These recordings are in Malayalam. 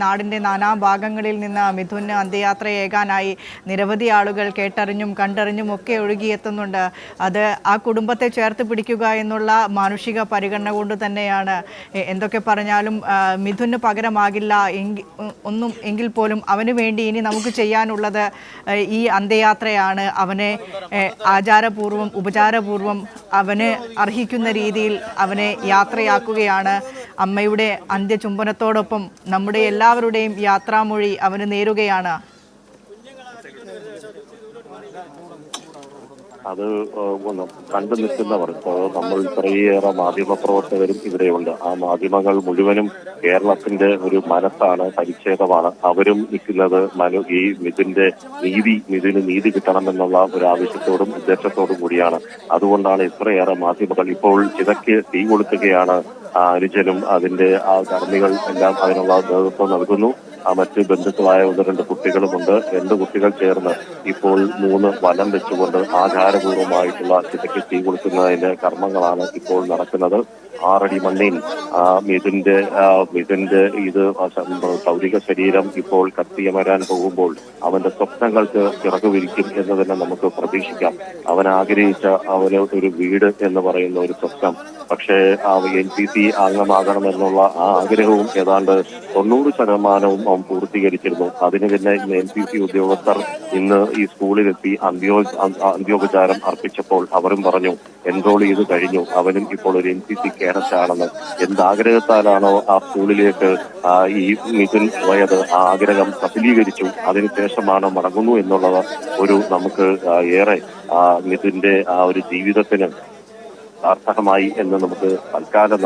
നാടിന്റെ നാനാഭാഗങ്ങളിൽ നിന്ന് മിഥുന് അന്ത്യയാത്രയേകാനായി നിരവധി ആളുകൾ കേട്ടറിഞ്ഞും കണ്ടറിഞ്ഞും ഒക്കെ ഒഴുകിയെത്തുന്നുണ്ട്. അത് ആ കുടുംബത്തെ ചേർത്ത് പിടിക്കുക എന്നുള്ള മാനുഷിക പരിഗണന കൊണ്ട് തന്നെയാണ്. എന്തൊക്കെ പറഞ്ഞാലും മിഥുന് പകരമാകില്ല എങ്കിൽ പോലും അവന് വേണ്ടി ഇനി നമുക്ക് ചെയ്യാനുള്ളത് ഈ അന്ത്യയാത്രയാണ്. അവനെ ആചാരപൂർവ്വം ഉപചാരപൂർവ്വം അവന് അർഹിക്കുന്ന രീതിയിൽ അവനെ യാത്രയാക്കുകയാണ്. അമ്മയുടെ അന്ത്യചുംബനത്തോടൊപ്പം നമ്മുടെ എല്ലാവരുടെയും യാത്രാമൊഴി അവന് നേരുകയാണ്. അത് കണ്ടു നിൽക്കുന്നവർ, നമ്മൾ ഇത്രയേറെ മാധ്യമപ്രവർത്തകരും ഇവിടെയുണ്ട്. ആ മാധ്യമങ്ങൾ മുഴുവനും കേരളത്തിന്റെ ഒരു മനസ്സാണ്, പരിച്ഛേദമാണ്. അവരും നിൽക്കുന്നത് ഈ മിഥുന് നീതി കിട്ടണമെന്നുള്ള ഒരു ആവശ്യത്തോടും ഉദ്ദേശത്തോടും കൂടിയാണ്. അതുകൊണ്ടാണ് ഇത്രയേറെ മാധ്യമങ്ങൾ ഇപ്പോൾ ചിതയ്ക്ക് തീ കൊളുത്തുകയാണ്. അനുജനും അതിന്റെ കർമ്മികൾ എല്ലാം അതിനുള്ള നേതൃത്വം നൽകുന്നു. മറ്റ് ബന്ധുക്കളായ 1-2 കുട്ടികളുമുണ്ട്. 2 കുട്ടികൾ ചേർന്ന് ഇപ്പോൾ 3 വലം വെച്ചുകൊണ്ട് ആചാരപൂർവ്വമായിട്ടുള്ള ചിതയ്ക്ക് തീ കൊടുക്കുന്നതിന്റെ കർമ്മങ്ങളാണ് ഇപ്പോൾ നടക്കുന്നത്. 6 അടി മണ്ണിൽ മിഥുന്റെ ഇത് ഭൗതിക ശരീരം ഇപ്പോൾ കത്തിയമരാൻ പോകുമ്പോൾ അവന്റെ സ്വപ്നങ്ങൾക്ക് ചിറകു വിരിക്കും എന്ന് തന്നെ നമുക്ക് പ്രതീക്ഷിക്കാം. അവൻ ആഗ്രഹിച്ച അവന് ഒരു വീട് എന്ന് പറയുന്ന ഒരു സ്വപ്നം, പക്ഷേ NCC അംഗമാകണമെന്നുള്ള ആ ആഗ്രഹവും ഏതാണ്ട് 90% അവൻ പൂർത്തീകരിച്ചിരുന്നു. അതിന് പിന്നെ NCC ഉദ്യോഗസ്ഥർ ഇന്ന് ഈ സ്കൂളിലെത്തി അന്ത്യോപചാരം അർപ്പിച്ചപ്പോൾ അവരും പറഞ്ഞു എൻറോൾ ചെയ്ത് കഴിഞ്ഞു, അവനും ഇപ്പോൾ ഒരു NCC കേഡറ്റാണെന്ന്. എന്താഗ്രഹത്താലാണോ ആ സ്കൂളിലേക്ക് ഈ മിഥുൻ പോയത്, ആ ആഗ്രഹം സഫലീകരിച്ചു. അതിനുശേഷമാണ് മടങ്ങുന്നു എന്നുള്ളത് നമുക്ക് ഏറെ മിഥുന്റെ ആ ഒരു ജീവിതത്തിന് സാർത്ഥകമായി എന്ന് നമുക്ക് തൽക്കാലം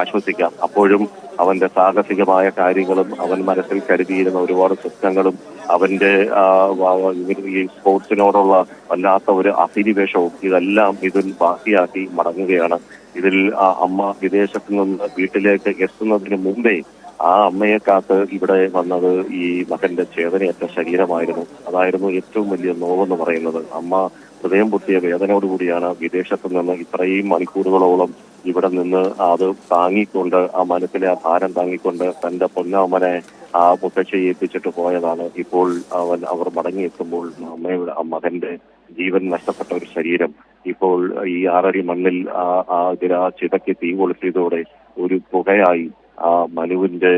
ആശ്വസിക്കാം. അപ്പോഴും അവന്റെ സാഹസികമായ കാര്യങ്ങളും അവൻ മനസ്സിൽ കരുതിയിരുന്ന ഒരുപാട് സ്വപ്നങ്ങളും അവന്റെ ഈ സ്പോർട്സിനോടുള്ള വല്ലാത്ത ഒരു അഭിനിവേശവും ഇതെല്ലാം മിഥുൻ ബാക്കിയാക്കി മടങ്ങുകയാണ്. ഇതിൽ അമ്മ വിദേശത്ത് നിന്ന് വീട്ടിലേക്ക് എത്തുന്നതിന് മുമ്പേ ആ അമ്മയെ കാത്ത് ഇവിടെ വന്നത് ഈ മകന്റെ ചേതനയറ്റ ശരീരമായിരുന്നു. അതായിരുന്നു ഏറ്റവും വലിയ നോവെന്ന് പറയുന്നത്. അമ്മ ഹൃദയം പൊട്ടിയ വേദനയോടുകൂടിയാണ് വിദേശത്ത് നിന്ന് ഇത്രയും മണിക്കൂറുകളോളം ഇവിടെ നിന്ന് അത് താങ്ങിക്കൊണ്ട്, ആ മനസ്സിലെ ആ ഭാരം താങ്ങിക്കൊണ്ട് തന്റെ പൊന്നമ്മനെ മുത്തശ്ശേൽപ്പിച്ചിട്ട് പോയതാണ്. ഇപ്പോൾ അവർ മടങ്ങിയെത്തുമ്പോൾ അമ്മയുടെ മകന്റെ ജീവൻ നഷ്ടപ്പെട്ട ഒരു ശരീരം ഇപ്പോൾ ഈ 6 അടി മണ്ണിൽ ചിതയ്ക്ക് തീ കൊളുത്തിയതോടെ ഒരു പുകയായി മനുവിന്റെ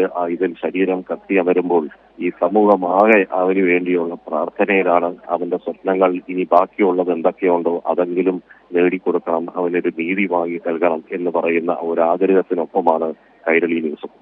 ശരീരം കത്തിയമരുമ്പോൾ ഈ സമൂഹമാകെ അവന് വേണ്ടിയുള്ള പ്രാർത്ഥനയിലാണ്. അവന്റെ സ്വപ്നങ്ങൾ ഇനി ബാക്കിയുള്ളത് എന്തൊക്കെയുണ്ടോ അതെങ്കിലും നേടിക്കൊടുക്കണം, അവനൊരു നീതി വാങ്ങി നൽകണം എന്ന് പറയുന്ന ഒരു ആഗ്രഹത്തിനൊപ്പമാണ് കൈരളി ന്യൂസും.